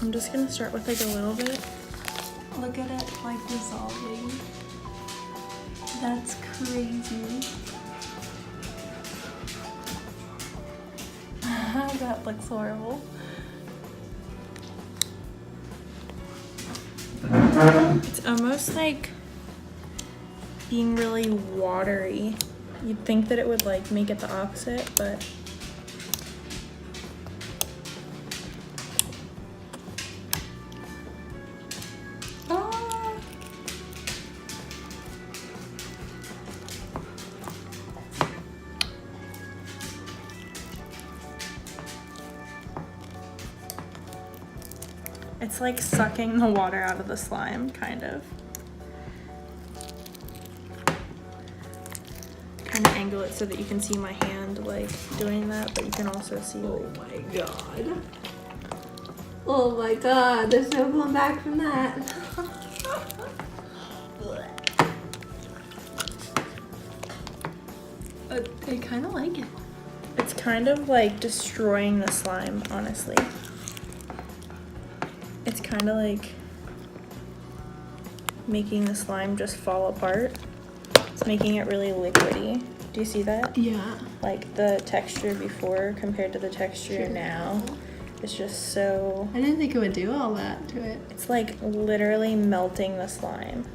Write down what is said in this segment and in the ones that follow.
I'm just gonna start with like a little bit. Look at it like dissolving. That's crazy. That looks horrible. It's almost like being really watery. You'd think that it would like make it the opposite, but it's like sucking the water out of the slime, kind of. Kind of angle it so that you can see my hand like doing that, but you can also see like, oh my god. Oh my god, there's no going back from that. I kind of like it. it's kind of like destroying the slime, honestly. It's kind of like making the slime just fall apart. It's making it really liquidy. Do you see that? Yeah. Like the texture before compared to the texture now. It's just so... I didn't think it would do all that to it. It's like literally melting the slime.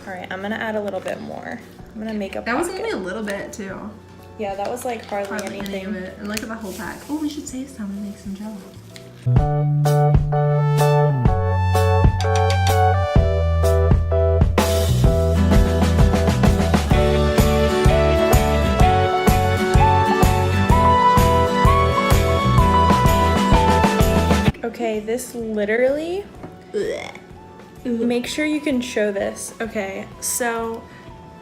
All right, I'm gonna add a little bit more. I'm gonna make a That was pocket. only a little bit too. Yeah, that was like hardly anything. Any of it. And look at the whole pack. Oh, we should save some and make some jello. Okay, this literally... Make sure you can show this. Okay, so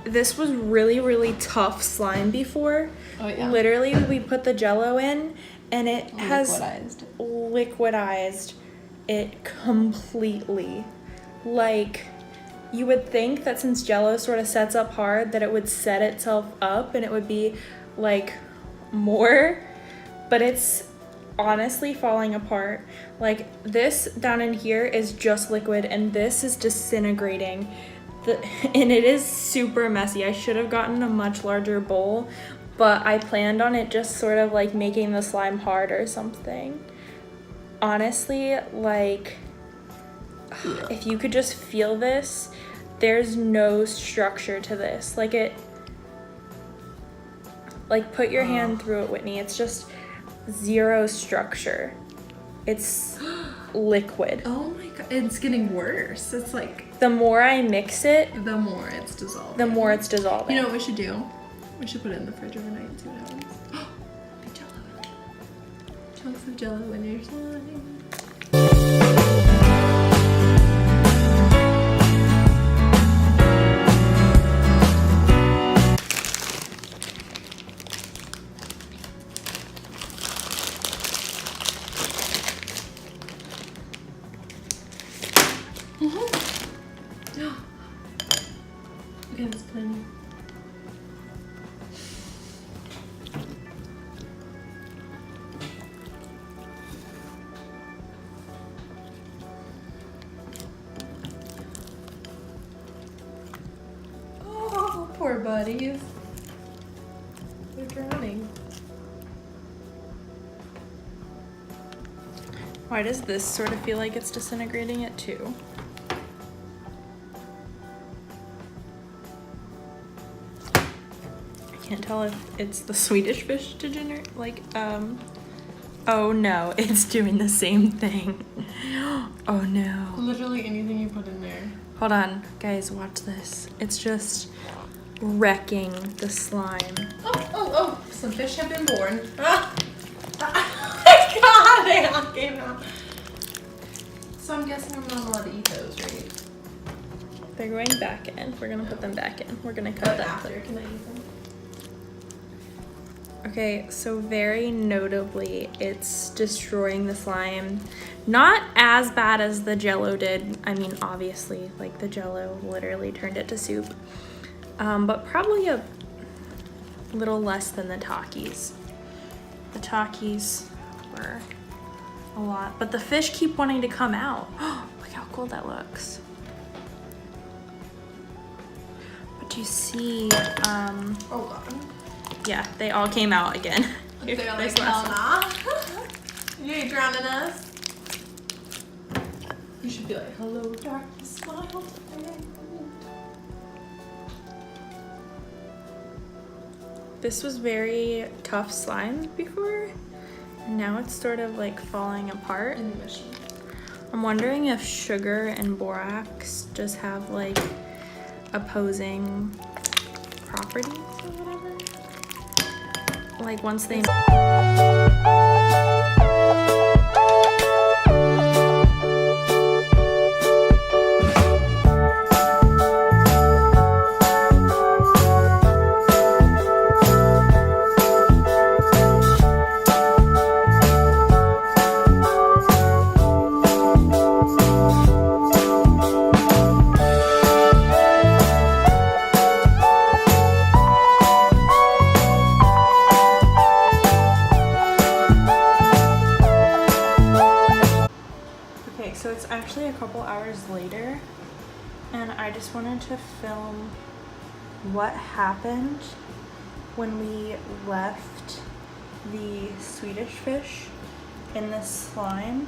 this was really, really tough slime before. Oh yeah. Literally, we put the jello in and it has liquidized it completely. Like, you would think that since jello sort of sets up hard that it would set itself up and it would be like more, but it's honestly falling apart. Like this down in here is just liquid and this is disintegrating. And it is super messy. I should have gotten a much larger bowl, but I planned on it just sort of like making the slime hard or something. Honestly, like if you could just feel this, there's no structure to this. Like put your hand through it, Whitney. It's just zero structure. It's liquid. Oh my god, it's getting worse. It's like the more I mix it, the more it's dissolving. the more it's dissolving. You know what we should do? We should put it in the fridge overnight and see what happens. Big jello in there. Chunks of jello in your slime. Okay, that's plenty. Oh, poor buddies. They're drowning. Why does this sort of feel like it's disintegrating it too? Can't tell if it's the Swedish fish degenerate, like, oh no, it's doing the same thing. Oh no. Literally anything you put in there. Hold on, guys, watch this. It's just wrecking the slime. Oh, some fish have been born. Ah! My god, they all came out. So I'm guessing I'm not allowed to eat those, right? They're going back in. We're gonna put them back in. We're gonna cut that after, clip. can I eat them? Okay, so very notably, it's destroying the slime. Not as bad as the jello did. I mean, obviously, like the jello literally turned it to soup. But probably a little less than the Takis. The Takis were a lot. But the fish keep wanting to come out. Look how cool that looks. But you see, oh god. Yeah, they all came out again. They're like, hell nah. You ain't drowning us. You should be like, hello, darkness, smile. This was very tough slime before, and now it's sort of like falling apart. In the mission. I'm wondering if sugar and borax just have like opposing properties or whatever. Like once they... So it's actually a couple hours later, and I just wanted to film what happened when we left the Swedish fish in this slime.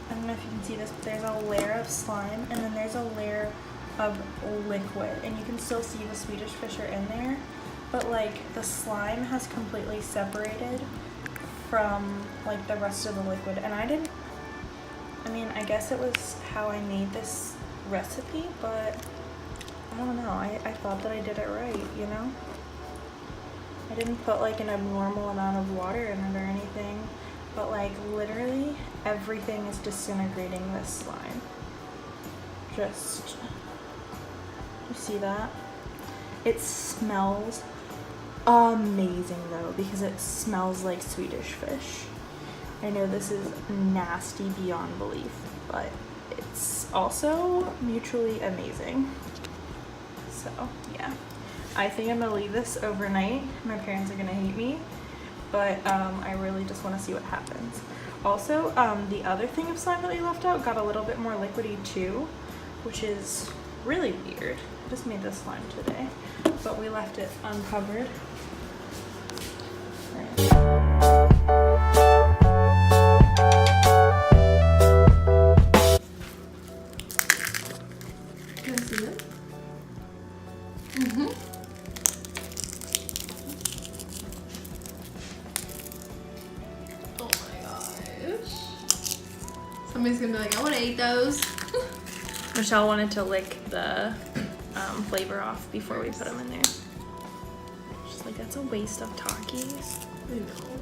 I don't know if you can see this, but there's a layer of slime and then there's a layer of liquid, and you can still see the Swedish fish are in there, but like the slime has completely separated from like the rest of the liquid. And I guess it was how I made this recipe, but I don't know, I thought that I did it right, you know? I didn't put like an abnormal amount of water in it or anything, but like literally everything is disintegrating this slime. Just, you see that? It smells amazing though, because it smells like Swedish fish. I know this is nasty beyond belief, but it's also mutually amazing. So yeah, I think I'm gonna leave this overnight. My parents are gonna hate me, but I really just want to see what happens. Also, the other thing of slime that we left out got a little bit more liquidy too, which is really weird. I just made this slime today, but we left it uncovered. Somebody's gonna be like, I wanna eat those. Michelle wanted to lick the flavor off before we put them in there. She's like, that's a waste of Takis. I know.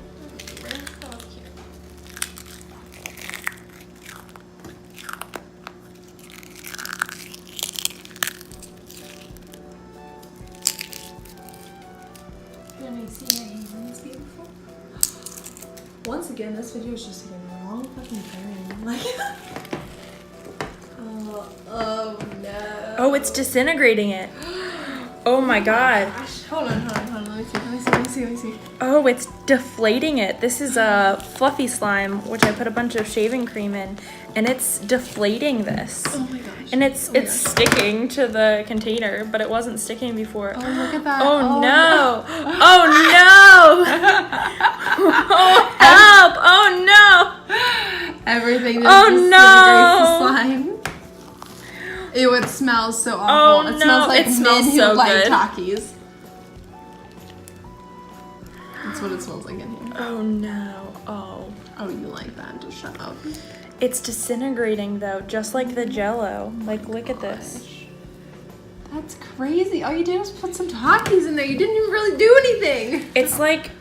Once again, this video is just getting the wrong fucking turn. Like, oh no. Oh, it's disintegrating it. Oh my god. Gosh. Hold on. Let me see. Oh, it's deflating it. This is a fluffy slime, which I put a bunch of shaving cream in, and it's deflating this. Oh my gosh. And it's sticking to the container, but it wasn't sticking before. Oh, look at that. Oh no. Oh no. Oh, help. Oh no. Everything just oh no. the slime. Ew, it smells so awful. Oh, it smells like it smells men so who like good. Takis. That's what it smells like in here. Oh no. Oh. Oh, you like that? Just shut up. It's disintegrating though, just like the Jello. Like, look at this. That's crazy. All you did was put some Takis in there. You didn't even really do anything. It's like,